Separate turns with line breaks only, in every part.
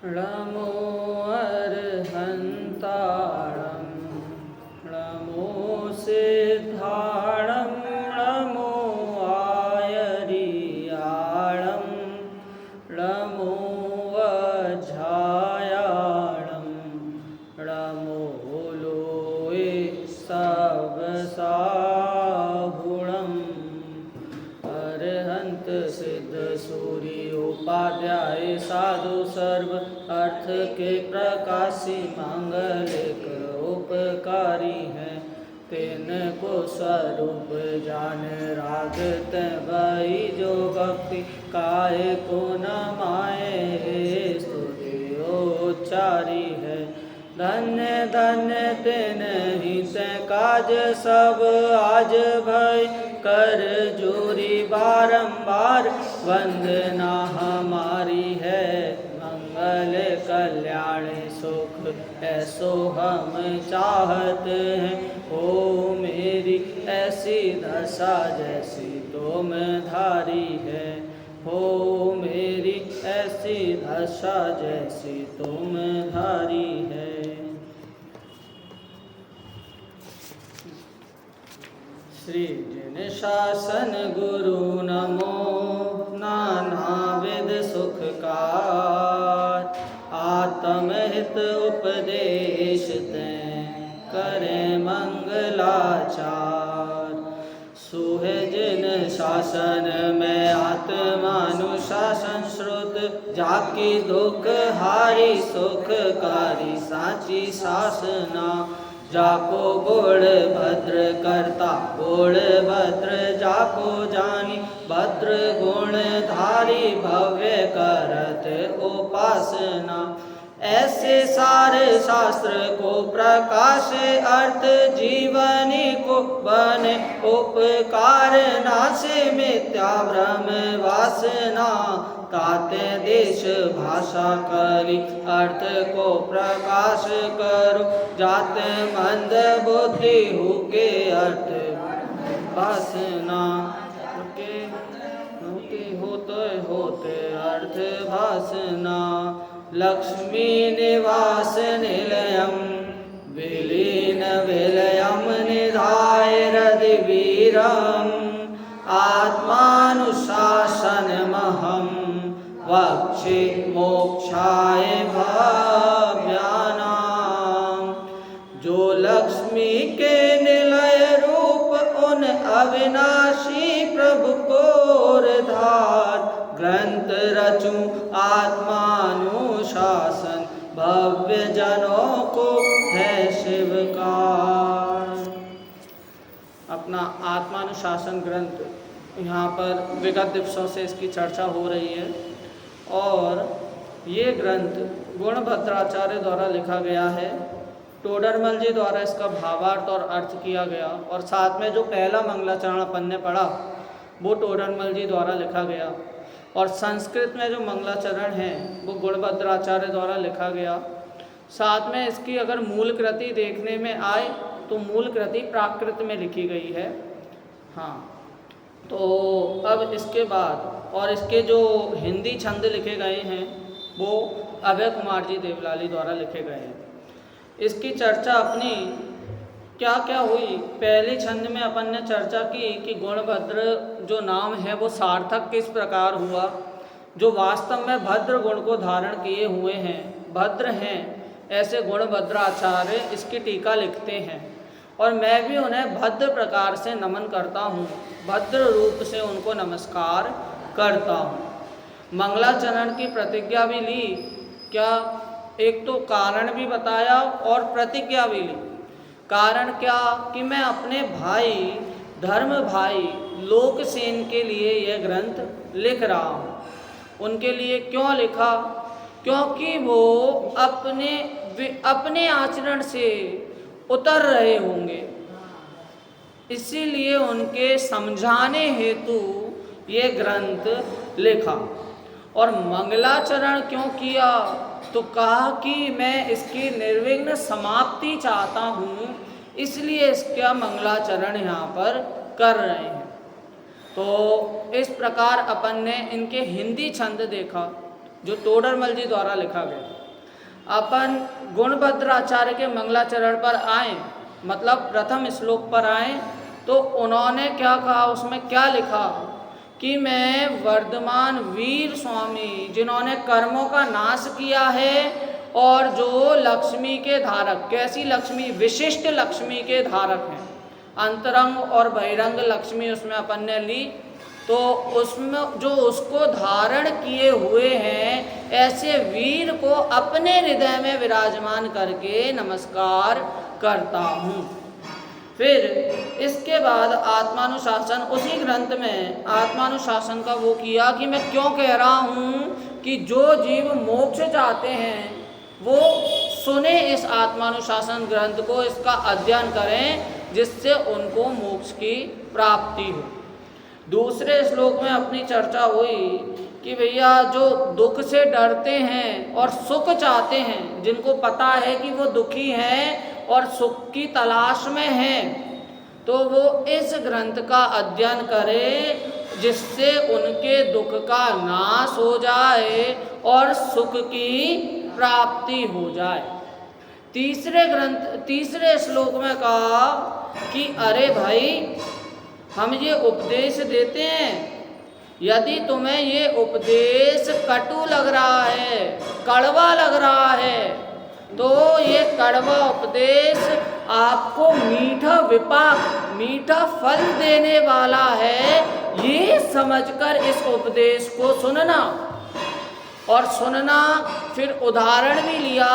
नमो अर्हन्ताणं नमो सिद्धाणं नमो आयरियाणं नमो अझायाणं नमो लोये सबसाहुणम् अरहंत सिद्ध सूर्य उपाध्याय साधु सर्व अर्थ के प्रकाशी मांगलिक उपकारी हैं। तेन को स्वरूप जान रागत भई जो भक्ति काय को न माए स्तुति उच्चारी है। धन्य धन्य तेन ही ते काज सब आज भय कर जोरी बारंबार वंदना हमारी है। मंगल कल्याण सुख ऐसो हम चाहत हैं। हो मेरी ऐसी दशा जैसी तुम धारी है। हो मेरी ऐसी दशा जैसी तुम धारी है। श्री जिन शासन गुरु नमो नानाविध सुखकार आत्महित उपदेश तें करे मंगलाचार। सुहे जिन शासन में आत्मानुशासन श्रुत जाकी दुख हारी सुखकारी साची शासना। जाको गुण भद्र करता गुण भद्र जाको जानी भद्र गुण धारी भव्य करत उपासना। ऐसे सारे शास्त्र को प्रकाश अर्थ जीवनी को बने उपकार नाशे मिथ्या भ्रम वासना। ताते देश भाषा करी अर्थ को प्रकाश करो जाते मंद बुद्धि हुके अर्थ भासना। होते होते अर्थ भासना। लक्ष्मी निवास निलयम विलीन विलयम निधाय हृदिवीरम। आत्मानुशासनमहं वक्षे मोक्षाय भाव्यानां। जो लक्ष्मी के निलय रूप उन अविनाशी प्रभु को धार ग्रंथ रचूं आत्मानुशासन भव्य जनों को है शिवकार। अपना आत्मानुशासन ग्रंथ यहाँ पर विगत दिवसों से इसकी चर्चा हो रही है और ये ग्रंथ गुणभद्राचार्य द्वारा लिखा गया है। टोडरमल जी द्वारा इसका भावार्थ और अर्थ किया गया और साथ में जो पहला मंगलाचरण अपन ने पढ़ा वो टोडरमल जी द्वारा लिखा गया और संस्कृत में जो मंगलाचरण है वो गुणभद्राचार्य द्वारा लिखा गया। साथ में इसकी अगर मूल कृति देखने में आए तो मूल कृति प्राकृत में लिखी गई है। हाँ, तो अब इसके बाद और इसके जो हिंदी छंद लिखे गए हैं वो अभय कुमार जी देवलाली द्वारा लिखे गए हैं। इसकी चर्चा अपनी क्या क्या हुई, पहले छंद में अपन ने चर्चा की कि गुणभद्र जो नाम है वो सार्थक किस प्रकार हुआ, जो वास्तव में भद्र गुण को धारण किए हुए हैं, भद्र हैं ऐसे गुणभद्राचार्य इसकी टीका लिखते हैं और मैं भी उन्हें भद्र प्रकार से नमन करता हूँ, भद्र रूप से उनको नमस्कार करता हूँ। मंगलाचरण की प्रतिज्ञा भी ली, क्या एक तो कारण भी बताया और प्रतिज्ञा भी ली। कारण क्या कि मैं अपने भाई धर्म भाई लोकसेन के लिए यह ग्रंथ लिख रहा हूँ। उनके लिए क्यों लिखा, क्योंकि वो अपने आचरण से उतर रहे होंगे, इसीलिए उनके समझाने हेतु ये ग्रंथ लिखा। और मंगलाचरण क्यों किया, तो कहा कि मैं इसकी निर्विघ्न समाप्ति चाहता हूँ, इसलिए इसका मंगलाचरण यहाँ पर कर रहे हैं। तो इस प्रकार अपन ने इनके हिंदी छंद देखा जो तोडरमल जी द्वारा लिखा गया। अपन गुणभद्राचार्य के मंगलाचरण पर आए, मतलब प्रथम श्लोक पर आए, तो उन्होंने क्या कहा, उसमें क्या लिखा कि मैं वर्धमान वीर स्वामी, जिन्होंने कर्मों का नाश किया है और जो लक्ष्मी के धारक, कैसी लक्ष्मी, विशिष्ट लक्ष्मी के धारक हैं, अंतरंग और बहिरंग लक्ष्मी उसमें अपन ने ली, तो उसमें जो उसको धारण किए हुए हैं, ऐसे वीर को अपने हृदय में विराजमान करके नमस्कार करता हूँ। फिर इसके बाद आत्मानुशासन, उसी ग्रंथ में आत्मानुशासन का वो किया कि मैं क्यों कह रहा हूँ कि जो जीव मोक्ष चाहते हैं वो सुने इस आत्मानुशासन ग्रंथ को, इसका अध्ययन करें, जिससे उनको मोक्ष की प्राप्ति हो। दूसरे श्लोक में अपनी चर्चा हुई कि भैया जो दुख से डरते हैं और सुख चाहते हैं, जिनको पता है कि वो दुखी हैं और सुख की तलाश में हैं, तो वो इस ग्रंथ का अध्ययन करें, जिससे उनके दुख का नाश हो जाए और सुख की प्राप्ति हो जाए। तीसरे श्लोक में कहा कि अरे भाई, हम ये उपदेश देते हैं, यदि तुम्हें ये उपदेश कटु लग रहा है, कड़वा लग रहा है, तो ये कड़वा उपदेश आपको मीठा विपाक, मीठा फल देने वाला है, ये समझकर इस उपदेश को सुनना। और सुनना, फिर उदाहरण भी लिया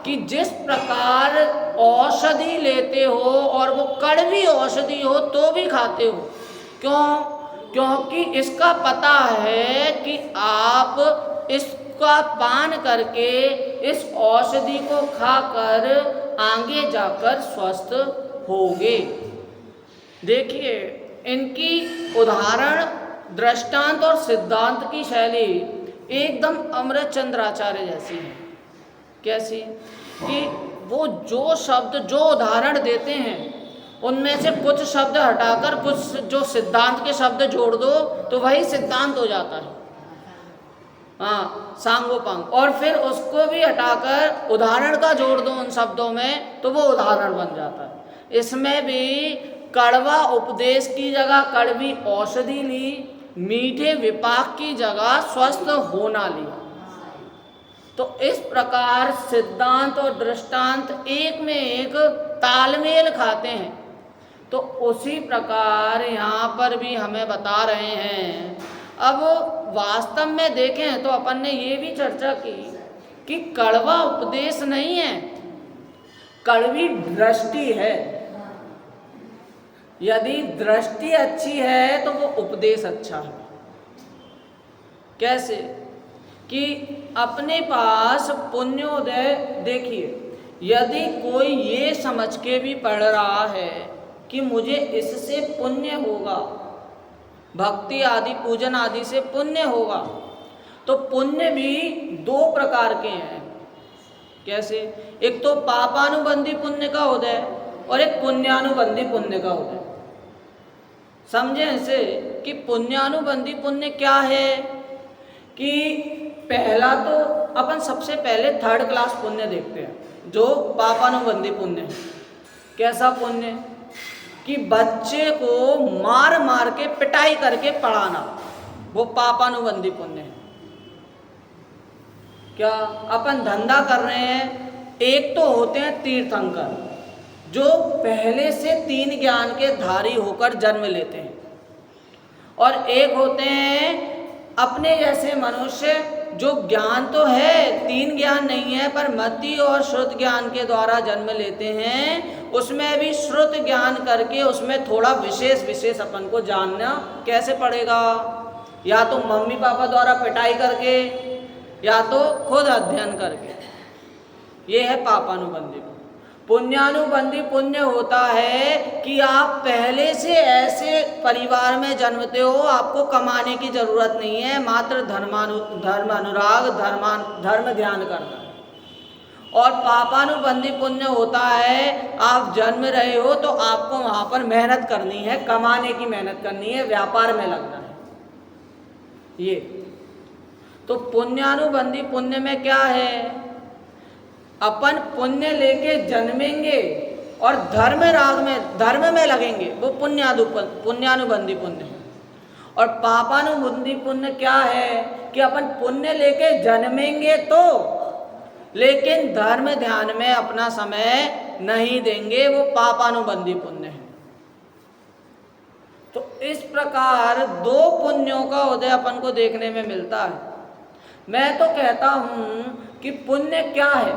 कि जिस प्रकार औषधि लेते हो और वो कड़वी औषधि हो तो भी खाते हो, क्यों? क्योंकि इसका पता है कि आप इसका पान करके, इस औषधि को खाकर आगे जाकर स्वस्थ होगे। देखिए, इनकी उदाहरण, दृष्टांत और सिद्धांत की शैली एकदम अमृतचंद्राचार्य जैसी है। कैसी? कि वो जो शब्द, जो उदाहरण देते हैं, उनमें से कुछ शब्द हटाकर कुछ जो सिद्धांत के शब्द जोड़ दो तो वही सिद्धांत हो जाता है। हाँ, सांगोपांग। और फिर उसको भी हटाकर उदाहरण का जोड़ दो उन शब्दों में, तो वो उदाहरण बन जाता है। इसमें भी कड़वा उपदेश की जगह कड़वी औषधि ली, मीठे विपाक की जगह स्वस्थ होना लिया। तो इस प्रकार सिद्धांत और दृष्टांत एक में एक तालमेल खाते हैं। तो उसी प्रकार यहाँ पर भी हमें बता रहे हैं। अब वास्तव में देखें तो अपन ने ये भी चर्चा की कि कड़वा उपदेश नहीं है, कड़वी दृष्टि है। यदि दृष्टि अच्छी है तो वो उपदेश अच्छा है। कैसे? कि अपने पास पुण्योदय, देखिए, यदि कोई ये समझ के भी पढ़ रहा है कि मुझे इससे पुण्य होगा, भक्ति आदि पूजन आदि से पुण्य होगा, तो पुण्य भी दो प्रकार के हैं। कैसे? एक तो पापानुबंधी पुण्य का उदय और एक पुण्यानुबंधी पुण्य का उदय। समझे इसे कि पुण्यानुबंधी पुण्य क्या है? कि पहला तो अपन सबसे पहले 3rd क्लास पुण्य देखते हैं, जो पापानुबंधी पुण्य है। कैसा पुण्य? कि बच्चे को मार मार के, पिटाई करके पढ़ाना, वो पापानुबंधी पुण्य है। क्या? अपन धंधा कर रहे हैं, एक तो होते हैं तीर्थंकर, जो पहले से 3 ज्ञान के धारी होकर जन्म लेते हैं, और एक होते हैं अपने जैसे मनुष्य, जो ज्ञान तो है, 3 ज्ञान नहीं है, पर मति और श्रुत ज्ञान के द्वारा जन्म लेते हैं। उसमें भी श्रुत ज्ञान करके उसमें थोड़ा विशेष अपन को जानना कैसे पड़ेगा? या तो मम्मी पापा द्वारा पिटाई करके, या तो खुद अध्ययन करके। ये है पापानुबंधी। पुण्यानुबंधी पुण्य होता है कि आप पहले से ऐसे परिवार में जन्मते हो, आपको कमाने की जरूरत नहीं है, मात्र धर्म अनुराग, धर्म ध्यान करना। और पापानुबंधी पुण्य होता है, आप जन्म रहे हो तो आपको वहाँ पर मेहनत करनी है, कमाने की मेहनत करनी है, व्यापार में लगना है। ये तो पुण्यानुबंधी पुण्य में क्या है, अपन पुण्य लेके जन्मेंगे और धर्म में लगेंगे, वो पुण्यानुबंधी पुण्य है। और पापानुबंधी पुण्य क्या है कि अपन पुण्य लेके जन्मेंगे तो, लेकिन धर्म ध्यान में अपना समय नहीं देंगे, वो पापानुबंधी पुण्य है। तो इस प्रकार दो पुण्यों का उदय अपन को देखने में मिलता है। मैं तो कहता हूं कि पुण्य क्या है।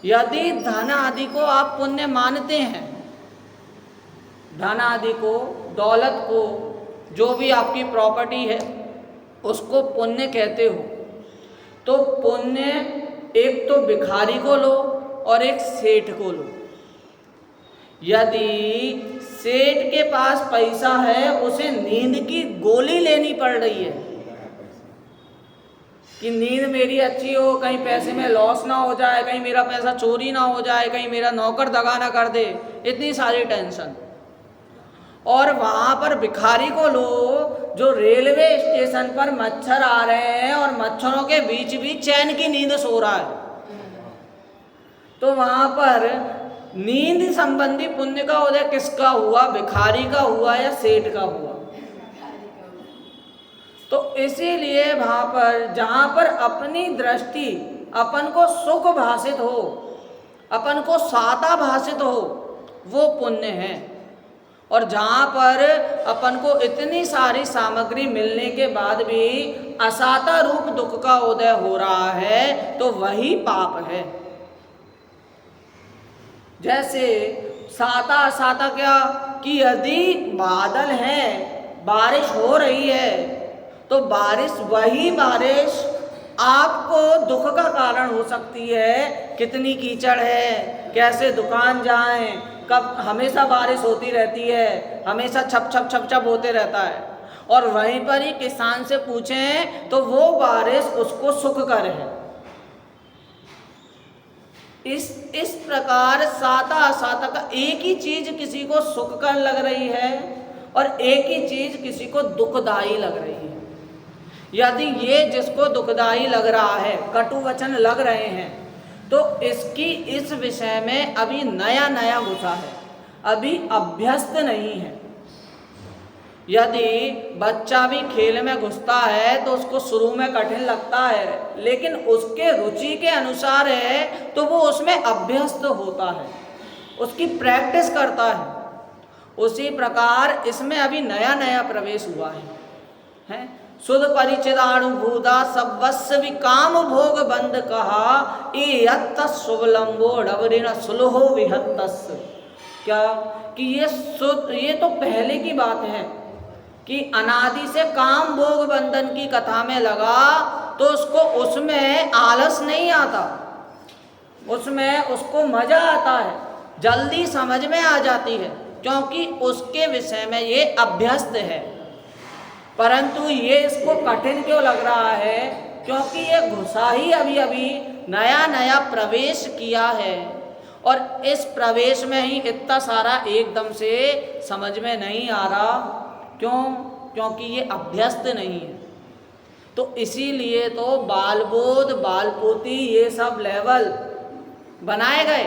यदि धन आदि को आप पुण्य मानते हैं, धन आदि को, दौलत को, जो भी आपकी प्रॉपर्टी है उसको पुण्य कहते हो, तो पुण्य एक तो भिखारी को लो और एक सेठ को लो। यदि सेठ के पास पैसा है, उसे नींद की गोली लेनी पड़ रही है कि नींद मेरी अच्छी हो, कहीं पैसे में लॉस ना हो जाए, कहीं मेरा पैसा चोरी ना हो जाए, कहीं मेरा नौकर दगा ना कर दे, इतनी सारी टेंशन। और वहाँ पर भिखारी को लो जो रेलवे स्टेशन पर मच्छर आ रहे हैं और मच्छरों के बीच भी चैन की नींद सो रहा है, तो वहाँ पर नींद संबंधी पुण्य का उदय किसका हुआ, भिखारी का हुआ या सेठ का हुआ। तो इसीलिए वहाँ पर जहाँ पर अपनी दृष्टि अपन को सुख भाषित हो, अपन को साता भाषित हो, वो पुण्य है। और जहाँ पर अपन को इतनी सारी सामग्री मिलने के बाद भी असाता रूप दुख का उदय हो रहा है, तो वही पाप है। जैसे साता असाता क्या कि यदि बादल है, बारिश हो रही है, तो बारिश, वही बारिश आपको दुख का कारण हो सकती है। कितनी कीचड़ है, कैसे दुकान जाएं, कब, हमेशा बारिश होती रहती है, हमेशा छप छप छप छप होते रहता है। और वहीं पर ही किसान से पूछें तो वो बारिश उसको सुख कर है। इस प्रकार साता असाता का एक ही चीज किसी को सुख कर लग रही है और एक ही चीज किसी को दुखदाई लग रही है। यदि ये जिसको दुखदाई लग रहा है, कटु वचन लग रहे हैं, तो इसकी इस विषय में अभी नया नया घुसा है, अभी अभ्यस्त नहीं है। यदि बच्चा भी खेल में घुसता है तो उसको शुरू में कठिन लगता है, लेकिन उसके रुचि के अनुसार है तो वो उसमें अभ्यस्त होता है, उसकी प्रैक्टिस करता है। उसी प्रकार इसमें अभी नया नया प्रवेश हुआ है? सुध परिचिदानुभूता सब्वस्व विकाम भोग बंद कहा, ए यत्त शुभलंबो डबरिन सुलहो विहत्तस। क्या कि ये तो पहले की बात है कि अनादि से काम भोग बंधन की कथा में लगा तो उसमें आलस नहीं आता, उसमें उसको मजा आता है, जल्दी समझ में आ जाती है, क्योंकि उसके विषय में ये अभ्यस्त है। परंतु ये इसको कठिन क्यों लग रहा है? क्योंकि ये घुसा ही अभी अभी नया नया प्रवेश किया है, और इस प्रवेश में ही इतना सारा एकदम से समझ में नहीं आ रहा। क्यों? क्योंकि ये अभ्यस्त नहीं है। तो इसीलिए तो बालबोध, बालपोती, ये सब लेवल बनाए गए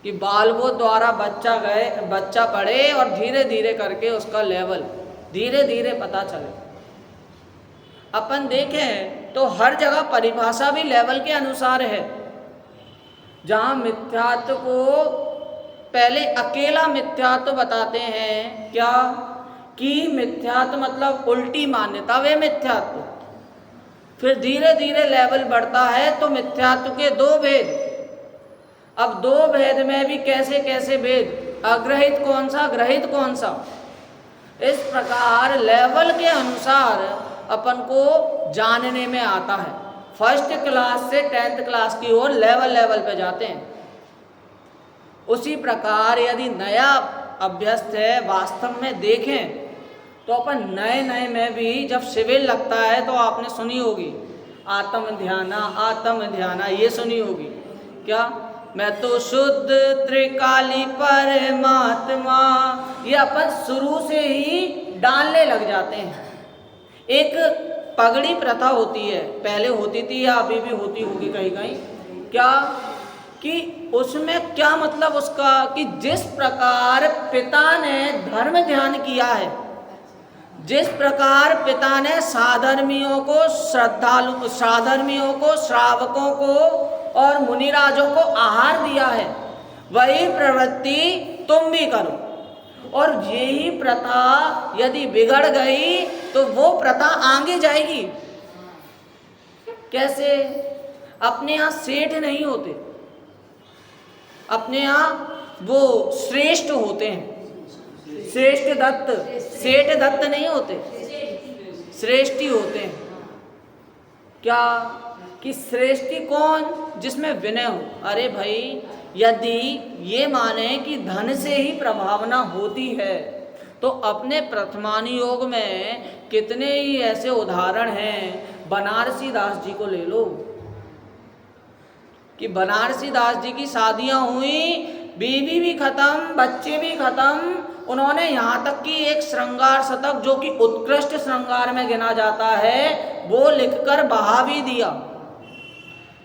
कि बालबोध द्वारा बच्चा पढ़े और धीरे धीरे करके उसका लेवल धीरे धीरे पता चले। अपन देखें तो हर जगह परिभाषा भी लेवल के अनुसार है। जहाँ मिथ्यात्व को पहले अकेला मिथ्यात्व बताते हैं, क्या कि मिथ्यात्व मतलब उल्टी मान्यता, वे मिथ्यात्व। फिर धीरे धीरे लेवल बढ़ता है तो मिथ्यात्व के दो भेद। अब दो भेद में भी कैसे कैसे भेद, अग्रहित कौन सा, ग्रहित कौन सा, इस प्रकार लेवल के अनुसार अपन को जानने में आता है। फर्स्ट क्लास से 10th क्लास की ओर लेवल पे जाते हैं। उसी प्रकार यदि नया अभ्यस्त है, वास्तव में देखें तो अपन नए नए में भी जब शिविर लगता है तो आपने सुनी होगी आत्म ध्याना, ये सुनी होगी क्या? मैं तो शुद्ध त्रिकाली परमात्मा, ये अपन शुरू से ही डालने लग जाते हैं। एक पगड़ी प्रथा होती है, पहले होती थी या अभी भी होती होगी कहीं कहीं, क्या कि उसमें क्या मतलब उसका कि जिस प्रकार पिता ने धर्म ध्यान किया है, जिस प्रकार पिता ने साधर्मियों को श्रद्धालु साधर्मियों को श्रावकों को और मुनिराजों को आहार दिया है, वही प्रवृत्ति तुम भी करो। और यही प्रथा यदि बिगड़ गई तो वो प्रथा आगे जाएगी कैसे? अपने यहाँ सेठ नहीं होते, अपने यहाँ वो श्रेष्ठ होते हैं, श्रेष्ठ दत्त, सेठ दत्त नहीं होते, श्रेष्ठी होते हैं। क्या कि श्रेष्ठी कौन? जिसमें विनय हो। अरे भाई, यदि ये माने कि धन से ही प्रभावना होती है तो अपने प्रथमानुयोग में कितने ही ऐसे उदाहरण हैं। बनारसी दास जी को ले लो कि बनारसी दास जी की शादियां हुई, बीवी भी खत्म, बच्चे भी खत्म, उन्होंने यहाँ तक कि एक श्रृंगार शतक जो कि उत्कृष्ट श्रृंगार में गिना जाता है वो लिखकर बहा भी दिया।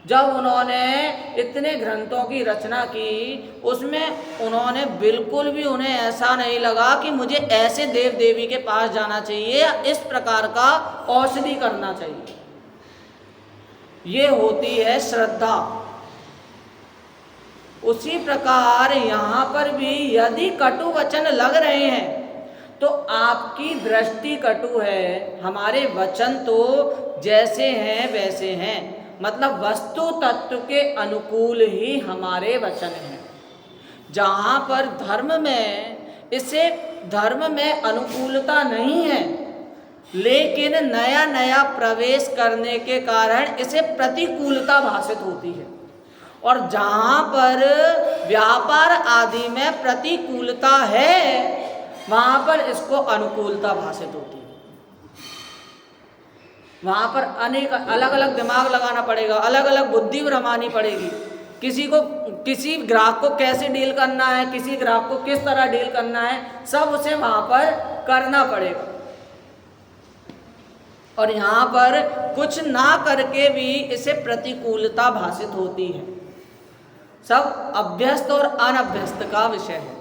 जब उन्होंने इतने ग्रंथों की रचना की उसमें उन्होंने बिल्कुल भी उन्हें ऐसा नहीं लगा कि मुझे ऐसे देव देवी के पास जाना चाहिए या इस प्रकार का औषधि करना चाहिए। ये होती है श्रद्धा। उसी प्रकार यहाँ पर भी यदि कटु वचन लग रहे हैं तो आपकी दृष्टि कटु है, हमारे वचन तो जैसे हैं वैसे हैं, मतलब वस्तु तत्व के अनुकूल ही हमारे वचन हैं। जहाँ पर धर्म में इसे धर्म में अनुकूलता नहीं है लेकिन नया नया प्रवेश करने के कारण इसे प्रतिकूलता भाषित होती है, और जहाँ पर व्यापार आदि में प्रतिकूलता है वहाँ पर इसको अनुकूलता भाषित होती है। वहाँ पर अनेक अलग अलग दिमाग लगाना पड़ेगा, अलग अलग बुद्धि भ्रमानी पड़ेगी। किसी ग्राहक को कैसे डील करना है, किसी ग्राहक को किस तरह डील करना है, सब उसे वहाँ पर करना पड़ेगा। और यहाँ पर कुछ ना करके भी इसे प्रतिकूलता भाषित होती है। सब अभ्यस्त और अनभ्यस्त का विषय है।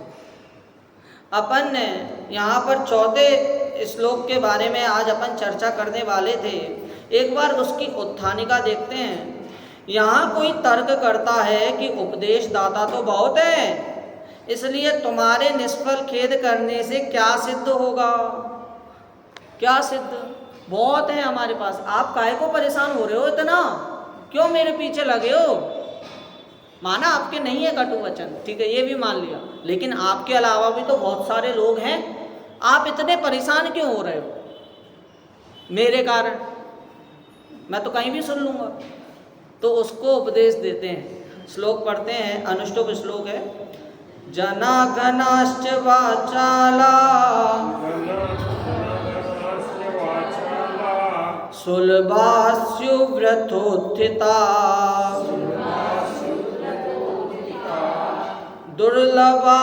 अपन ने यहाँ पर चौथे श्लोक के बारे में आज अपन चर्चा करने वाले थे। एक बार उसकी उत्थानिका देखते हैं। यहाँ कोई तर्क करता है कि उपदेश दाता तो बहुत है, इसलिए तुम्हारे निष्फल खेद करने से क्या सिद्ध होगा? क्या सिद्ध? बहुत है हमारे पास, आप काहे को परेशान हो रहे हो इतना? क्यों मेरे पीछे लगे हो? माना आपके नहीं है कटु वचन, ठीक है, ये भी मान लिया, लेकिन आपके अलावा भी तो बहुत सारे लोग हैं, आप इतने परेशान क्यों हो रहे हो मेरे कारण? मैं तो कहीं भी सुन लूँगा। तो उसको उपदेश देते हैं। श्लोक पढ़ते हैं, अनुष्टुप श्लोक है। जनाघनाश्च वाचाला सुलभास्युव्रथोत्थिता दुर्लभा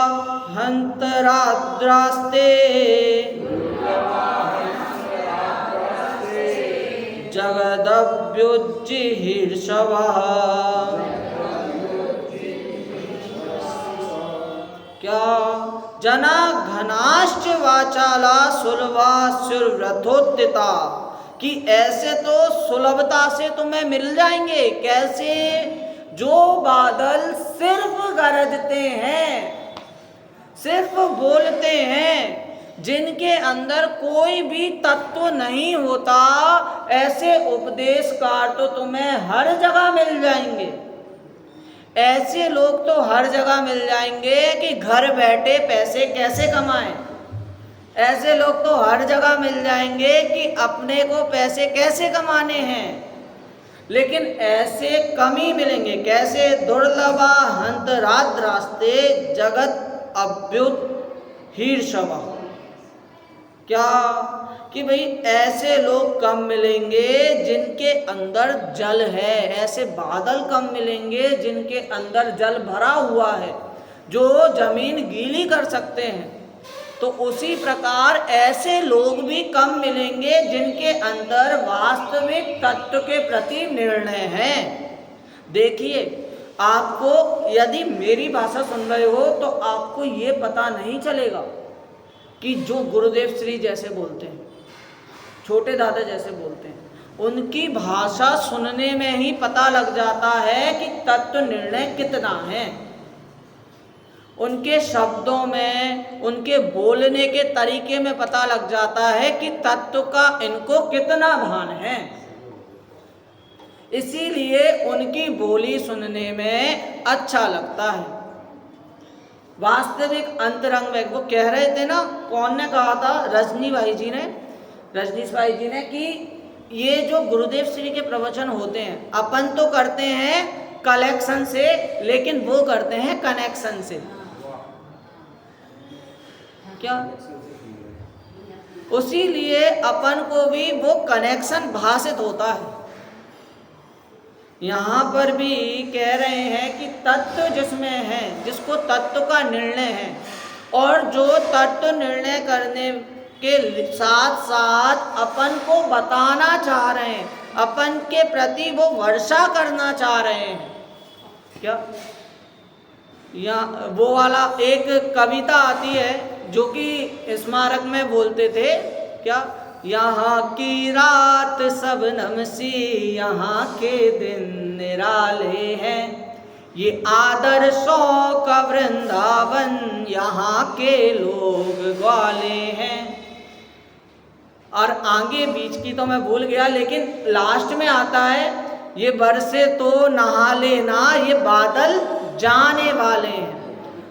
हंतराद्रास्ते जगदभ्युज्जिहीर्षवः। क्या? जना घनाश्च वाचाला सुलभास्युव्रथोत्थिता, कि ऐसे तो सुलभता से तुम्हें मिल जाएंगे। कैसे? जो बादल सिर्फ गरजते हैं, सिर्फ बोलते हैं, जिनके अंदर कोई भी तत्व नहीं होता, ऐसे उपदेशकार तो तुम्हें हर जगह मिल जाएंगे। ऐसे लोग तो हर जगह मिल जाएंगे कि घर बैठे पैसे कैसे कमाएं। ऐसे लोग तो हर जगह मिल जाएंगे कि अपने को पैसे कैसे कमाने हैं, लेकिन ऐसे कम ही मिलेंगे। कैसे? दुर्लभा हंतराद्रास्ते जगत अभ्युत्हीर्षवः। क्या? कि भाई ऐसे लोग कम मिलेंगे जिनके अंदर जल है, ऐसे बादल कम मिलेंगे जिनके अंदर जल भरा हुआ है, जो जमीन गीली कर सकते हैं। तो उसी प्रकार ऐसे लोग भी कम मिलेंगे जिनके अंदर वास्तविक तत्व के प्रति निर्णय है। देखिए, आपको यदि मेरी भाषा सुन रहे हो तो आपको ये पता नहीं चलेगा कि जो गुरुदेव श्री जैसे बोलते हैं, छोटे दादा जैसे बोलते हैं, उनकी भाषा सुनने में ही पता लग जाता है कि तत्व निर्णय कितना है। उनके शब्दों में, उनके बोलने के तरीके में पता लग जाता है कि तत्व का इनको कितना भान है। इसीलिए उनकी बोली सुनने में अच्छा लगता है। वास्तविक अंतरंग में वो कह रहे थे ना, कौन ने कहा था? रजनीश भाई जी ने कि ये जो गुरुदेव श्री के प्रवचन होते हैं, अपन तो करते हैं कलेक्शन से, लेकिन वो करते हैं कनेक्शन से। क्या? उसी लिए अपन को भी वो कनेक्शन भासित होता है। यहाँ पर भी कह रहे हैं कि तत्व जिसमें है, जिसको तत्व का निर्णय है, और जो तत्व निर्णय करने के साथ साथ अपन को बताना चाह रहे हैं, अपन के प्रति वो वर्षा करना चाह रहे हैं। क्या? या वो वाला एक कविता आती है जो कि स्मारक में बोलते थे, क्या? यहाँ की रात सबनम सी, यहाँ के दिन निराले हैं, ये आदर्शों का वृंदावन, यहाँ के लोग ग्वाले हैं। और आगे बीच की तो मैं भूल गया, लेकिन लास्ट में आता है, ये बरसे तो नहा लेना, ये बादल जाने वाले हैं।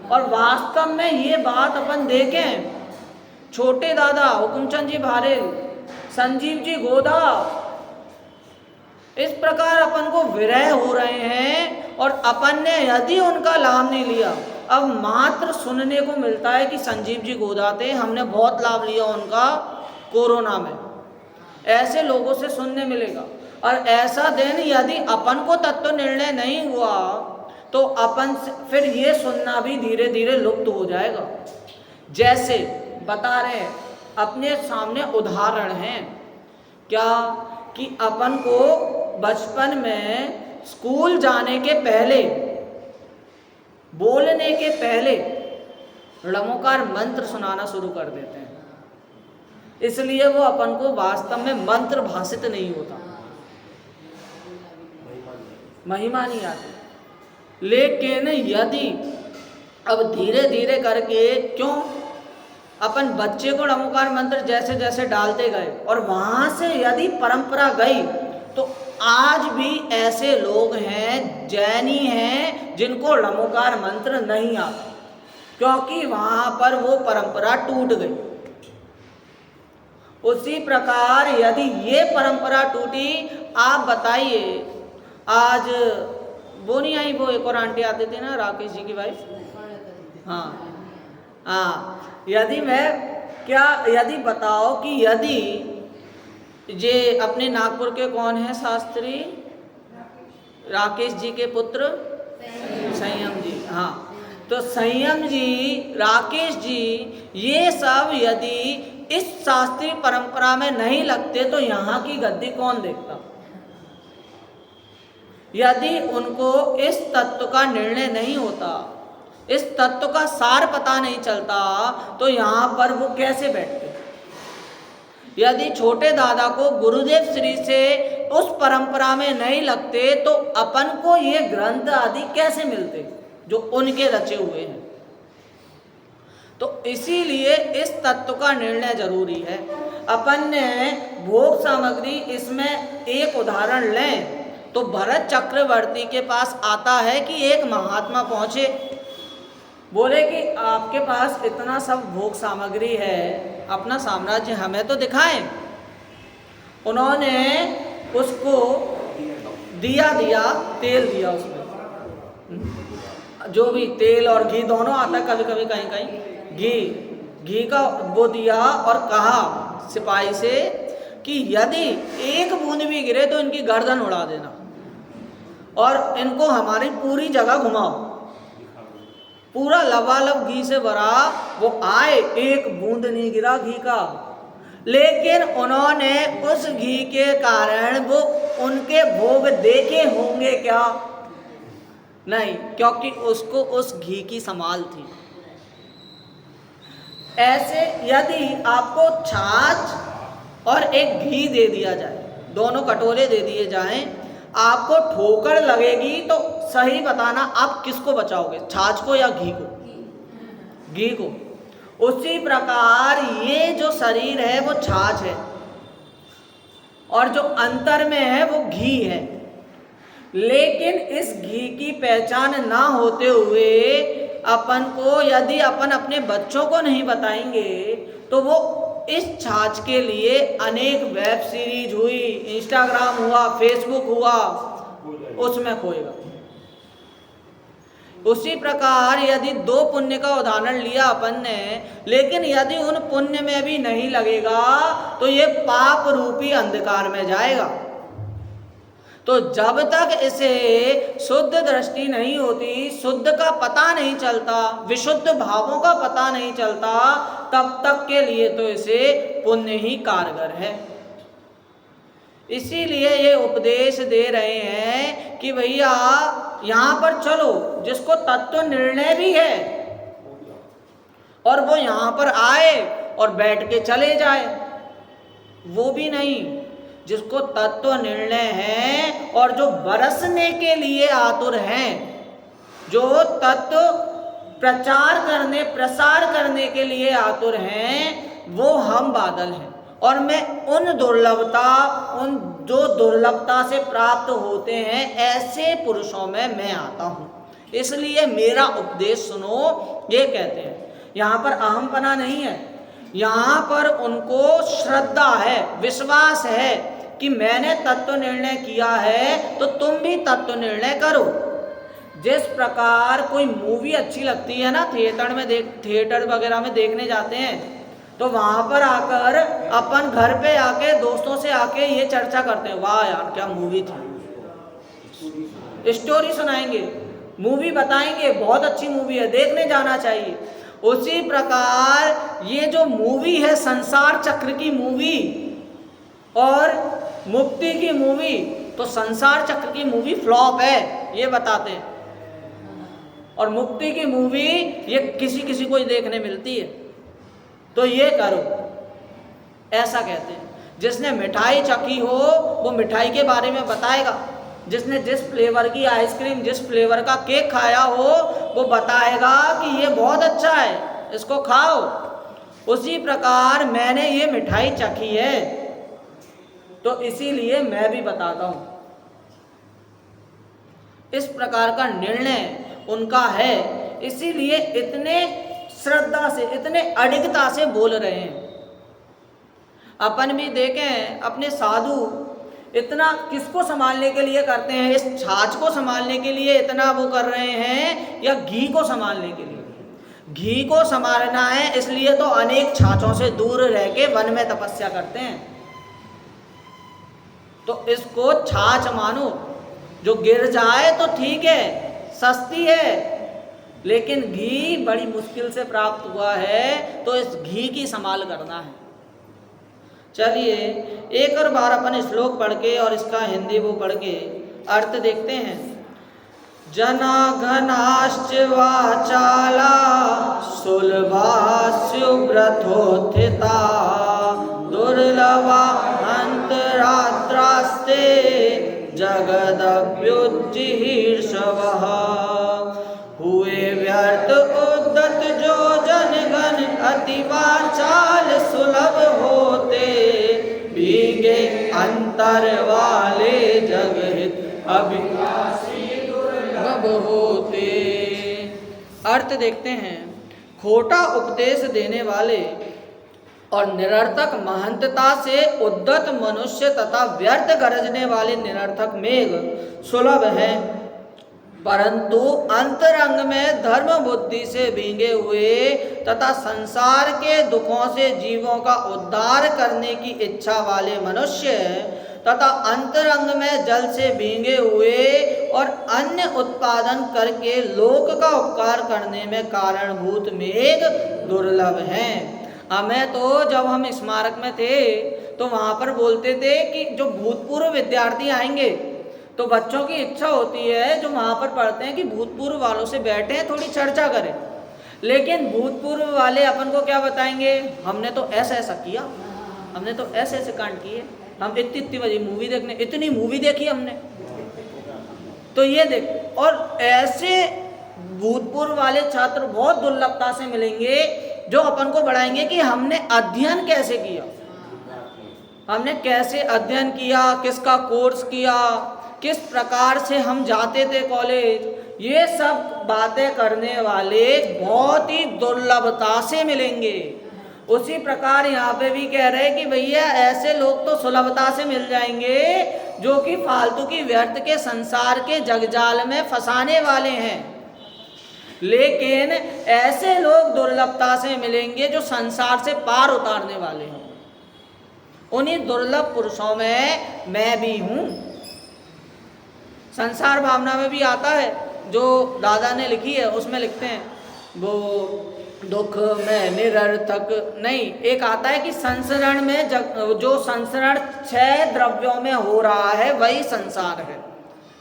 और वास्तव में ये बात अपन देखें, छोटे दादा हुकुमचंद जी भारेल, संजीव जी गोदा, इस प्रकार अपन को विरह हो रहे हैं, और अपन ने यदि उनका लाभ नहीं लिया, अब मात्र सुनने को मिलता है कि संजीव जी गोदा थे, हमने बहुत लाभ लिया उनका कोरोना में, ऐसे लोगों से सुनने मिलेगा। और ऐसा दिन यदि अपन को तत्व निर्णय नहीं हुआ तो अपन फिर ये सुनना भी धीरे धीरे लुप्त हो जाएगा। जैसे बता रहे हैं, अपने सामने उदाहरण हैं, क्या कि अपन को बचपन में स्कूल जाने के पहले, बोलने के पहले णमोकार मंत्र सुनाना शुरू कर देते हैं, इसलिए वो अपन को वास्तव में मंत्र भाषित नहीं होता, महिमा नहीं आती। लेकिन यदि अब धीरे धीरे करके, क्यों, अपन बच्चे को णमोकार मंत्र जैसे जैसे डालते गए और वहाँ से यदि परंपरा गई, तो आज भी ऐसे लोग हैं, जैनी हैं, जिनको णमोकार मंत्र नहीं आता, क्योंकि वहाँ पर वो परंपरा टूट गई। उसी प्रकार यदि ये परंपरा टूटी, आप बताइए, आज वो नहीं आई, वो एक और आंटी आती थी ना, राकेश जी की वाइफ, हाँ, यदि बताओ कि यदि ये अपने नागपुर के कौन है शास्त्री, राकेश जी के पुत्र संयम जी, हाँ, तो संयम जी, राकेश जी, ये सब यदि इस शास्त्रीय परंपरा में नहीं लगते तो यहाँ की गद्दी कौन देखता? यदि उनको इस तत्व का निर्णय नहीं होता, इस तत्व का सार पता नहीं चलता, तो यहाँ पर वो कैसे बैठते? यदि छोटे दादा को गुरुदेव श्री से उस परंपरा में नहीं लगते तो अपन को ये ग्रंथ आदि कैसे मिलते जो उनके रचे हुए हैं? तो इसीलिए इस तत्व का निर्णय जरूरी है। अपन ने भोग सामग्री, इसमें एक उदाहरण लें तो भरत चक्रवर्ती के पास आता है कि एक महात्मा पहुँचे, बोले कि आपके पास इतना सब भोग सामग्री है, अपना साम्राज्य हमें तो दिखाएं। उन्होंने उसको दिया, तेल दिया, उसमें जो भी तेल और घी दोनों आता है, कभी कभी कहीं कहीं घी का वो दिया, और कहा सिपाही से कि यदि एक बूंद भी गिरे तो इनकी गर्दन उड़ा देना और इनको हमारी पूरी जगह घुमाओ, पूरा लबालब घी से भरा, वो आए, एक बूंद नहीं गिरा घी का, लेकिन उन्होंने उस घी के कारण वो उनके भोग देखे होंगे क्या? नहीं, क्योंकि उसको उस घी की संभाल थी। ऐसे यदि आपको छाछ और एक घी दे दिया जाए, दोनों कटोरे दे दिए जाएं, आपको ठोकर लगेगी तो सही बताना आप किसको बचाओगे, छाछ को या घी को? घी को। उसी प्रकार ये जो शरीर है वो छाछ है और जो अंतर में है वो घी है। लेकिन इस घी की पहचान ना होते हुए अपन को, यदि अपन अपने बच्चों को नहीं बताएंगे तो वो इस छाछ के लिए अनेक वेब सीरीज हुई, इंस्टाग्राम हुआ, फेसबुक हुआ, उसमें खोएगा। उसी प्रकार यदि दो पुण्य का उदाहरण लिया अपन ने, लेकिन यदि उन पुण्य में भी नहीं लगेगा तो ये पाप रूपी अंधकार में जाएगा। तो जब तक इसे शुद्ध दृष्टि नहीं होती, शुद्ध का पता नहीं चलता, विशुद्ध भावों का पता नहीं चलता, तब तक के लिए तो इसे पुण्य ही कारगर है। इसीलिए ये उपदेश दे रहे हैं कि भैया यहाँ पर चलो, जिसको तत्व निर्णय भी है और वो यहाँ पर आए और बैठ के चले जाए, वो भी नहीं। जिसको तत्व निर्णय है और जो बरसने के लिए आतुर हैं, जो तत्व प्रचार करने, प्रसार करने के लिए आतुर हैं, वो हम बादल हैं। और मैं उन जो दुर्लभता से प्राप्त होते हैं, ऐसे पुरुषों में मैं आता हूँ। इसलिए मेरा उपदेश सुनो, ये कहते हैं। यहाँ पर अहमपना नहीं है, यहाँ पर उनको श्रद्धा है, विश्वास है कि मैंने तत्व निर्णय किया है तो तुम भी तत्व निर्णय करो। जिस प्रकार कोई मूवी अच्छी लगती है ना, थिएटर वगैरह में देखने जाते हैं, तो वहाँ पर आकर अपन घर पे आके दोस्तों से आके ये चर्चा करते हैं, वाह यार क्या मूवी थी, स्टोरी सुनाएंगे, मूवी बताएंगे, बहुत अच्छी मूवी है, देखने जाना चाहिए। उसी प्रकार ये जो मूवी है, संसार चक्र की मूवी और मुक्ति की मूवी, तो संसार चक्र की मूवी फ्लॉप है ये बताते हैं, और मुक्ति की मूवी ये किसी किसी को ही देखने मिलती है। तो ये करो, ऐसा कहते हैं। जिसने मिठाई चखी हो वो मिठाई के बारे में बताएगा, जिसने जिस फ्लेवर की आइसक्रीम, जिस फ्लेवर का केक खाया हो, वो बताएगा कि ये बहुत अच्छा है, इसको खाओ। उसी प्रकार मैंने ये मिठाई चखी है तो इसीलिए मैं भी बताता हूँ। इस प्रकार का निर्णय उनका है, इसीलिए इतने श्रद्धा से, इतने अडिगता से बोल रहे हैं। अपन भी देखें, अपने साधु इतना किसको संभालने के लिए करते हैं, इस छाछ को संभालने के लिए इतना वो कर रहे हैं, या घी को संभालने के लिए? घी को संभालना है, इसलिए तो अनेक छाछों से दूर रह के वन में तपस्या करते हैं। तो इसको छाछ मानो, जो गिर जाए तो ठीक है, सस्ती है, लेकिन घी बड़ी मुश्किल से प्राप्त हुआ है, तो इस घी की संभाल करना है। चलिए एक और बार अपन श्लोक पढ़ के और इसका हिंदी वो पढ़ के अर्थ देखते हैं। जनाघनाश्च वाचाला सुलभास्युव्रथोत्थिता दुर्लभा अंतरात्रास्ते जगदभ्युज्जिहीर्षवः हुए व्यर्थ उद्दत जो जनगण अति वाचाल सुलभ होते भीगे अंतर वाले जगहित अभिलाषी दुर्लभ होते। अर्थ देखते हैं। खोटा उपदेश देने वाले और निरर्थक महंतता से उद्दत मनुष्य तथा व्यर्थ गरजने वाले निरर्थक मेघ सुलभ हैं, परंतु अंतरंग में धर्म बुद्धि से भींगे हुए तथा संसार के दुखों से जीवों का उद्धार करने की इच्छा वाले मनुष्य तथा अंतरंग में जल से भींगे हुए और अन्य उत्पादन करके लोक का उपकार करने में कारणभूत मेघ दुर्लभ हैं। हमें तो जब हम स्मारक में थे तो वहाँ पर बोलते थे कि जो भूतपूर्व विद्यार्थी आएंगे तो बच्चों की इच्छा होती है जो वहाँ पर पढ़ते हैं कि भूतपूर्व वालों से बैठें, थोड़ी चर्चा करें। लेकिन भूतपूर्व वाले अपन को क्या बताएंगे, हमने तो ऐसा ऐसा किया, हमने तो ऐसे ऐसे कांड किए, हम इतनी इतनी बड़ी मूवी देखने, इतनी मूवी देखी हमने, तो ये देख। और ऐसे भूतपूर्व वाले छात्र बहुत दुर्लभता से मिलेंगे जो अपन को बढ़ाएंगे कि हमने अध्ययन कैसे किया, हमने कैसे अध्ययन किया, किसका कोर्स किया, किस प्रकार से हम जाते थे कॉलेज, ये सब बातें करने वाले बहुत ही दुर्लभता से मिलेंगे। उसी प्रकार यहाँ पे भी कह रहे हैं कि भैया ऐसे लोग तो सुलभता से मिल जाएंगे जो कि फालतू की व्यर्थ के संसार के जगजाल में फंसाने वाले हैं, लेकिन ऐसे लोग दुर्लभता से मिलेंगे जो संसार से पार उतारने वाले हैं। उन्हीं दुर्लभ पुरुषों में मैं भी हूँ। संसार भावना में भी आता है जो दादा ने लिखी है, उसमें लिखते हैं वो दुख में निरर्थक नहीं, एक आता है कि संसरण में जो संसरण 6 द्रव्यों में हो रहा है वही संसार है।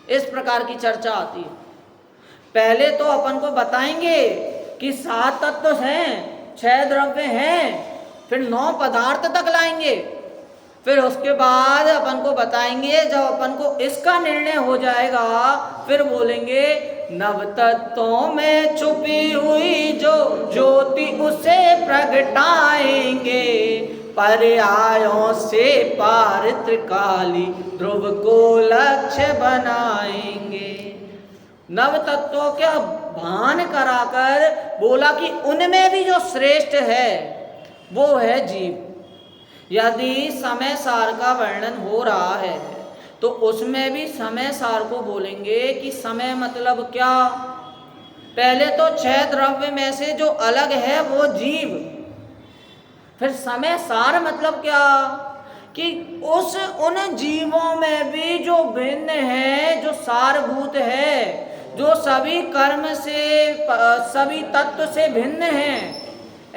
इस प्रकार की चर्चा आती है। पहले तो अपन को बताएंगे कि 7 तत्व हैं, 6 द्रव्य हैं, फिर 9 पदार्थ तक लाएंगे, फिर उसके बाद अपन को बताएंगे, जब अपन को इसका निर्णय हो जाएगा फिर बोलेंगे नव तत्वों में छुपी हुई जो ज्योति उसे प्रगटाएंगे, पर्यायों से पार त्रिकाली ध्रुव को लक्ष्य बनाएंगे। नव तत्वों का भान कराकर बोला कि उनमें भी जो श्रेष्ठ है वो है जीव। यदि समय सार का वर्णन हो रहा है तो उसमें भी समय सार को बोलेंगे कि समय मतलब क्या। पहले तो 6 द्रव्य में से जो अलग है वो जीव, फिर समय सार मतलब क्या कि उन जीवों में भी जो भिन्न है, जो सारभूत है, जो सभी कर्म से, सभी तत्व से भिन्न है,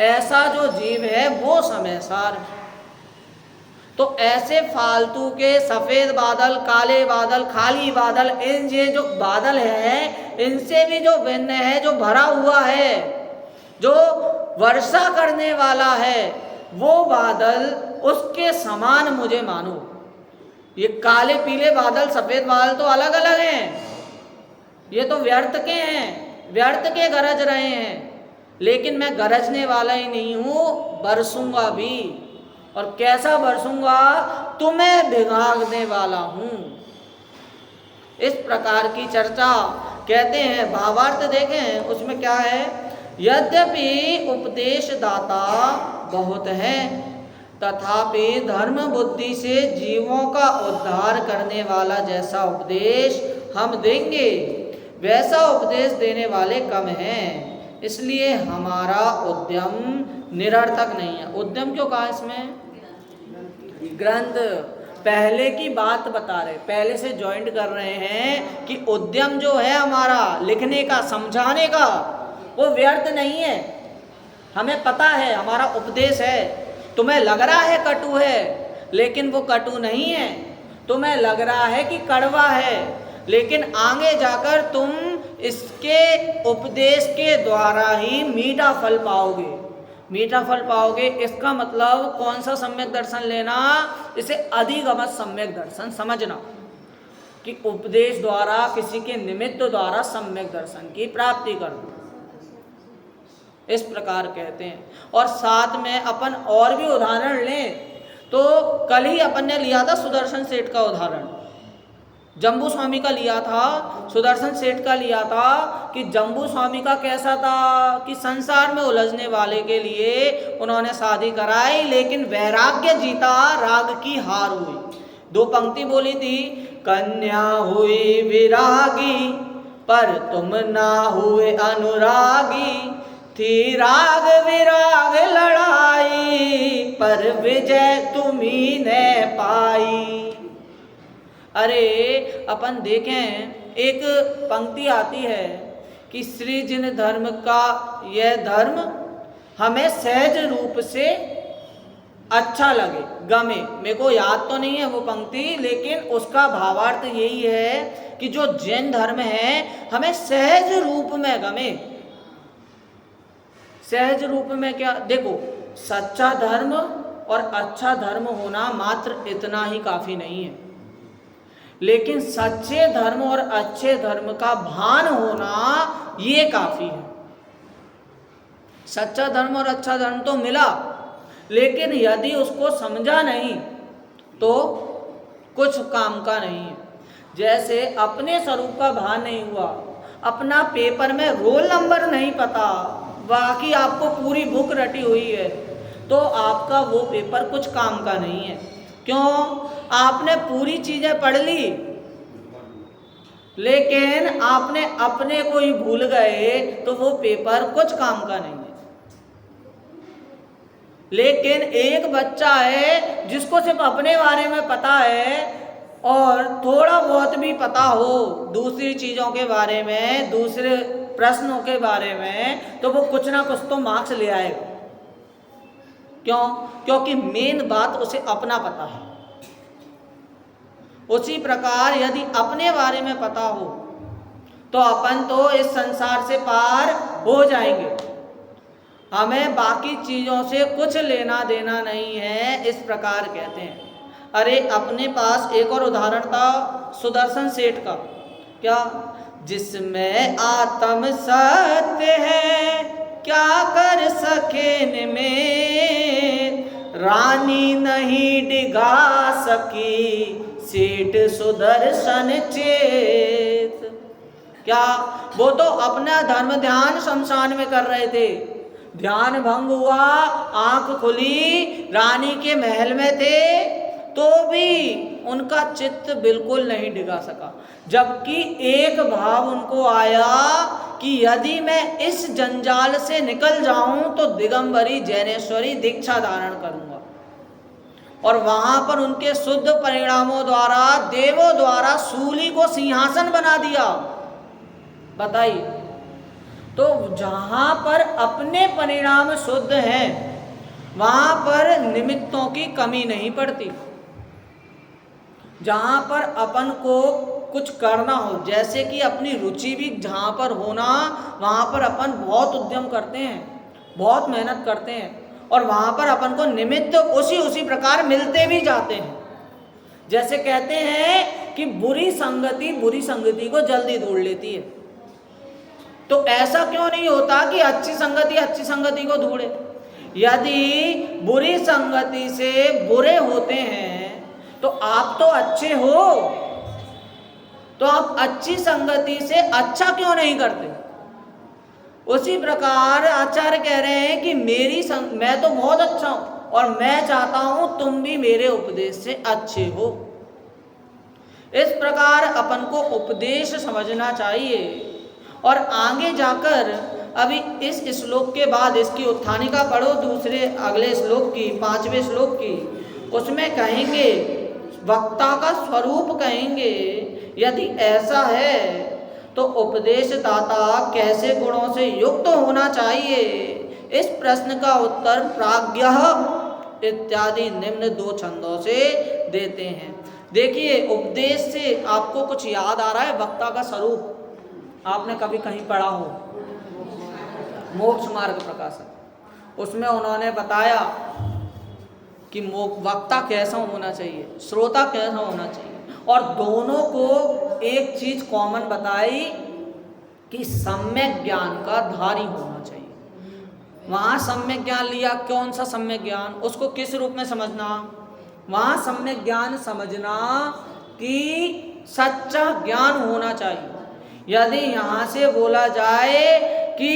ऐसा जो जीव है वो समय सार है। तो ऐसे फालतू के सफ़ेद बादल, काले बादल, खाली बादल, इन ये जो बादल है इनसे भी जो भिन्न है, जो भरा हुआ है, जो वर्षा करने वाला है, वो बादल उसके समान मुझे मानो। ये काले पीले बादल, सफ़ेद बादल तो अलग अलग हैं, ये तो व्यर्थ के हैं, व्यर्थ के गरज रहे हैं, लेकिन मैं गरजने वाला ही नहीं हूँ, बरसूंगा भी। और कैसा बरसूंगा, तुम्हें भिगाने वाला हूँ। इस प्रकार की चर्चा कहते हैं। भावार्थ देखें उसमें क्या है, यद्यपि उपदेश दाता बहुत है तथापि धर्म बुद्धि से जीवों का उद्धार करने वाला जैसा उपदेश हम देंगे वैसा उपदेश देने वाले कम हैं, इसलिए हमारा उद्यम निरर्थक नहीं है। उद्यम क्यों कहा इसमें, ग्रंथ पहले की बात बता रहे, पहले से जॉइंट कर रहे हैं कि उद्यम जो है हमारा लिखने का, समझाने का, वो व्यर्थ नहीं है। हमें पता है हमारा उपदेश है, तुम्हें लग रहा है कटु है लेकिन वो कटु नहीं है, तुम्हें लग रहा है कि कड़वा है लेकिन आगे जाकर तुम इसके उपदेश के द्वारा ही मीठा फल पाओगे। मीठा फल पाओगे इसका मतलब कौन सा सम्यक दर्शन लेना, इसे अधिगमत सम्यक दर्शन समझना कि उपदेश द्वारा, किसी के निमित्त द्वारा सम्यक दर्शन की प्राप्ति करना, इस प्रकार कहते हैं। और साथ में अपन और भी उदाहरण लें तो कल ही अपन ने लिया था सुदर्शन सेठ का उदाहरण, जम्बू स्वामी का लिया था, सुदर्शन सेठ का लिया था कि जम्बू स्वामी का कैसा था कि संसार में उलझने वाले के लिए उन्होंने शादी कराई लेकिन वैराग्य जीता, राग की हार हुई। 2 पंक्ति बोली थी, कन्या हुई विरागी पर तुम ना हुए अनुरागी, थी राग विराग लड़ाई पर विजय तुम्ही ने पाई। अरे अपन देखें, एक पंक्ति आती है कि श्री जिन धर्म का यह धर्म हमें सहज रूप से अच्छा लगे, गमे। मेरे को याद तो नहीं है वो पंक्ति, लेकिन उसका भावार्थ यही है कि जो जैन धर्म है हमें सहज रूप में गमे। सहज रूप में क्या, देखो, सच्चा धर्म और अच्छा धर्म होना मात्र इतना ही काफी नहीं है, लेकिन सच्चे धर्म और अच्छे धर्म का भान होना ये काफी है। सच्चा धर्म और अच्छा धर्म तो मिला, लेकिन यदि उसको समझा नहीं तो कुछ काम का नहीं है। जैसे अपने स्वरूप का भान नहीं हुआ, अपना पेपर में रोल नंबर नहीं पता, बाकी आपको पूरी बुक रटी हुई है, तो आपका वो पेपर कुछ काम का नहीं है। क्यों? आपने पूरी चीजें पढ़ ली, लेकिन आपने अपने को ही भूल गए, तो वो पेपर कुछ काम का नहीं है। लेकिन एक बच्चा है जिसको सिर्फ अपने बारे में पता है और थोड़ा बहुत भी पता हो दूसरी चीज़ों के बारे में, दूसरे प्रश्नों के बारे में, तो वो कुछ ना कुछ तो मार्क्स ले आएगा। क्यों? क्योंकि मेन बात उसे अपना पता है। उसी प्रकार यदि अपने बारे में पता हो तो अपन तो इस संसार से पार हो जाएंगे। हमें बाकी चीज़ों से कुछ लेना देना नहीं है, इस प्रकार कहते हैं। अरे अपने पास एक और उदाहरण था सुदर्शन सेठ का, क्या? जिसमें आत्म सत्य है क्या कर सके निमेर, रानी नहीं डिगा सकी सेठ सुदर्शन चेत। क्या? वो तो अपना धर्म ध्यान शमशान में कर रहे थे, ध्यान भंग हुआ, आंख खुली, रानी के महल में थे, तो भी उनका चित्त बिल्कुल नहीं डिगा सका। जबकि एक भाव उनको आया कि यदि मैं इस जंजाल से निकल जाऊं तो दिगंबरी जैनेश्वरी दीक्षा धारण करूंगा। और वहां पर उनके शुद्ध परिणामों द्वारा देवों द्वारा सूली को सिंहासन बना दिया। बताइए, तो जहां पर अपने परिणाम शुद्ध हैं वहां पर निमित्तों की कमी नहीं पड़ती। जहां पर अपन को कुछ करना हो, जैसे कि अपनी रुचि भी जहां पर होना, वहां पर अपन बहुत उद्यम करते हैं, बहुत मेहनत करते हैं, और वहां पर अपन को निमित्त उसी प्रकार मिलते भी जाते हैं। जैसे कहते हैं कि बुरी संगति को जल्दी ढूंढ लेती है, तो ऐसा क्यों नहीं होता कि अच्छी संगति को ढूंढे? यदि बुरी संगति से बुरे होते हैं तो आप तो अच्छे हो, तो आप अच्छी संगति से अच्छा क्यों नहीं करते? उसी प्रकार आचार्य कह रहे हैं कि मैं तो बहुत अच्छा हूं और मैं चाहता हूं तुम भी मेरे उपदेश से अच्छे हो। इस प्रकार अपन को उपदेश समझना चाहिए। और आगे जाकर अभी इस श्लोक के बाद इसकी उत्थानिका पढ़ो, दूसरे अगले श्लोक की, 5वें श्लोक की, उसमें कहेंगे, वक्ता का स्वरूप कहेंगे। यदि ऐसा है तो उपदेशदाता कैसे गुणों से युक्त होना चाहिए? इस प्रश्न का उत्तर प्राज्ञः इत्यादि निम्न 2 छंदों से देते हैं। देखिए, उपदेश से आपको कुछ याद आ रहा है? वक्ता का स्वरूप आपने कभी कहीं पढ़ा हो, मोक्ष मार्ग प्रकाशन, उसमें उन्होंने बताया कि वक्ता कैसा होना चाहिए, श्रोता कैसा होना चाहिए, और दोनों को एक चीज कॉमन बताई कि सम्यक ज्ञान का धारी होना चाहिए। वहाँ सम्यक ज्ञान लिया, कौन सा सम्यक ज्ञान, उसको किस रूप में समझना? वहाँ सम्यक ज्ञान समझना कि सच्चा ज्ञान होना चाहिए। यदि यहाँ से बोला जाए कि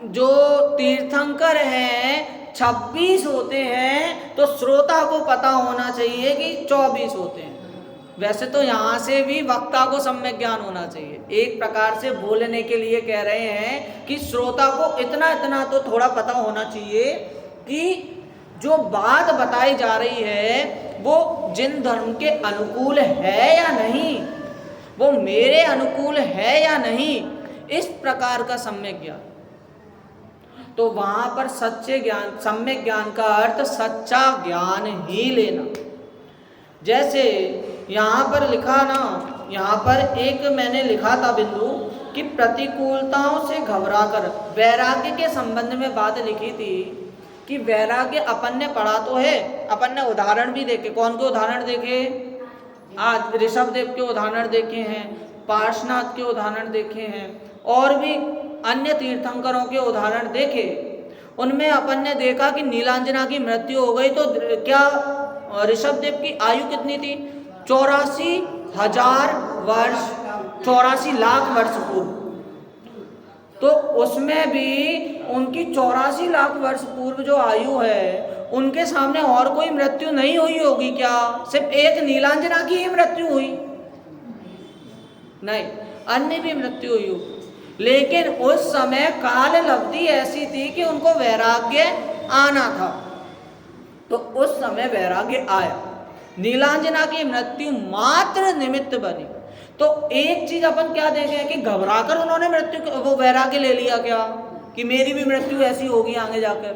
जो तीर्थंकर हैं 26 होते हैं, तो श्रोता को पता होना चाहिए कि 24 होते हैं। वैसे तो यहाँ से भी वक्ता को सम्यक ज्ञान होना चाहिए। एक प्रकार से बोलने के लिए कह रहे हैं कि श्रोता को इतना तो थोड़ा पता होना चाहिए कि जो बात बताई जा रही है वो जिन धर्म के अनुकूल है या नहीं, वो मेरे अनुकूल है या नहीं, इस प्रकार का सम्यक ज्ञान। तो वहां पर सच्चे ज्ञान, सम्यक ज्ञान का अर्थ सच्चा ज्ञान ही लेना। जैसे यहाँ पर लिखा ना, यहाँ पर एक मैंने लिखा था बिंदु कि प्रतिकूलताओं से घबरा कर, वैराग्य के संबंध में बात लिखी थी कि वैराग्य अपन ने पढ़ा तो है, अपन ने उदाहरण भी देखे। कौन के उदाहरण देखे? आज ऋषभदेव के उदाहरण देखे हैं, पार्श्वनाथ के उदाहरण देखे हैं, और भी अन्य तीर्थंकरों के उदाहरण देखे। उनमें अपन ने देखा कि नीलांजना की मृत्यु हो गई तो क्या ऋषभदेव की आयु कितनी थी? 84,000 वर्ष, 84 लाख वर्ष पूर्व। तो उसमें भी उनकी 84 लाख वर्ष पूर्व जो आयु है, उनके सामने और कोई मृत्यु नहीं हुई होगी क्या? सिर्फ एक नीलांजना की ही मृत्यु हुई? नहीं, अन्य भी मृत्यु हुई होगी। लेकिन उस समय काल लब्धि ऐसी थी कि उनको वैराग्य आना था, तो उस समय वैराग्य आया। नीलांजना की मृत्यु मात्र निमित्त बनी। तो एक चीज अपन क्या देखें कि घबराकर उन्होंने मृत्यु, वो वैराग्य ले लिया क्या कि मेरी भी मृत्यु ऐसी होगी आगे जाकर,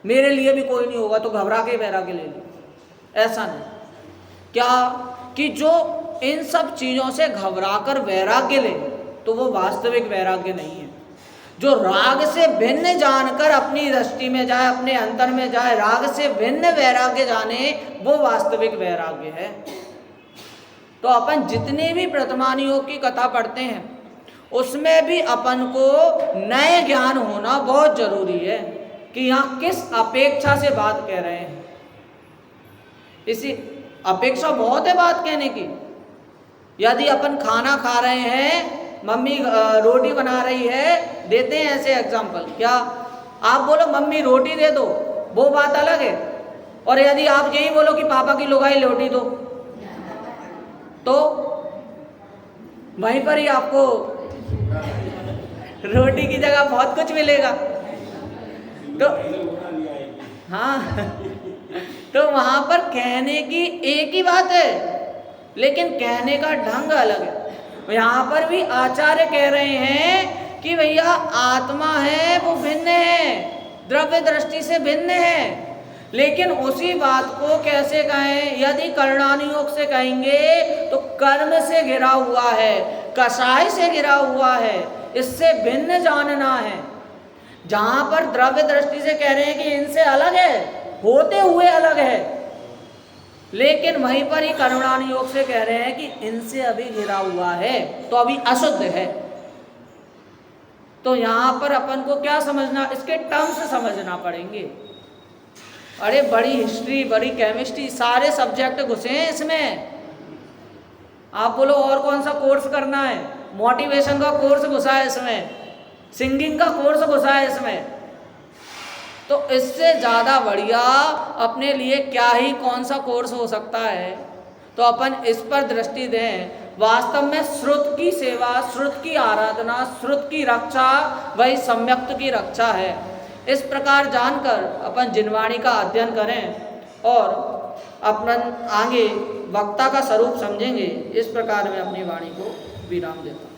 मेरे लिए भी कोई नहीं होगा, तो घबरा के वैराग्य ले लिया। ऐसा नहीं। क्या कि जो इन सब चीजों से घबराकर वैराग्य ले, तो वो वास्तविक वैराग्य नहीं है। जो राग से भिन्न जानकर अपनी दृष्टि में जाए, अपने अंतर में जाए, राग से भिन्न वैराग्य जाने, वो वास्तविक वैराग्य है। तो अपन जितने भी प्रथमान योग की कथा पढ़ते हैं, उसमें भी अपन को नए ज्ञान होना बहुत जरूरी है कि यहाँ किस अपेक्षा से बात कह रहे हैं। इसी अपेक्षा बहुत है बात कहने की। यदि अपन खाना खा रहे हैं, मम्मी रोटी बना रही है, देते हैं ऐसे एग्जाम्पल, क्या आप बोलो मम्मी रोटी दे दो, वो बात अलग है। और यदि आप यही बोलो कि पापा की लुगाई रोटी दो, तो वहीं पर ही आपको रोटी की जगह बहुत कुछ मिलेगा। तो हाँ, तो वहां पर कहने की एक ही बात है, लेकिन कहने का ढंग अलग है। यहाँ पर भी आचार्य कह रहे हैं कि भैया आत्मा है वो भिन्न है, द्रव्य दृष्टि से भिन्न है, लेकिन उसी बात को कैसे कहें? यदि कर्णानुयोग से कहेंगे तो कर्म से घिरा हुआ है, कषाय से घिरा हुआ है, इससे भिन्न जानना है। जहाँ पर द्रव्य दृष्टि से कह रहे हैं कि इनसे अलग है, होते हुए अलग है, लेकिन वहीं पर ही कर्णानुयोग से कह रहे हैं कि इनसे अभी घिरा हुआ है, तो अभी अशुद्ध है। तो यहाँ पर अपन को क्या समझना, इसके टर्म्स समझना पड़ेंगे। अरे बड़ी हिस्ट्री, बड़ी केमिस्ट्री, सारे सब्जेक्ट घुसे हैं इसमें। आप बोलो और कौन सा कोर्स करना है? मोटिवेशन का कोर्स घुसा है इसमें, सिंगिंग का कोर्स घुसा है इसमें। तो इससे ज़्यादा बढ़िया अपने लिए क्या ही कौन सा कोर्स हो सकता है? तो अपन इस पर दृष्टि दें। वास्तव में श्रुत की सेवा, श्रुत की आराधना, श्रुत की रक्षा वही सम्यक्त की रक्षा है। इस प्रकार जानकर अपन जिनवाणी का अध्ययन करें और अपन आगे वक्ता का स्वरूप समझेंगे। इस प्रकार मैं अपनी वाणी को विराम देता हूँ।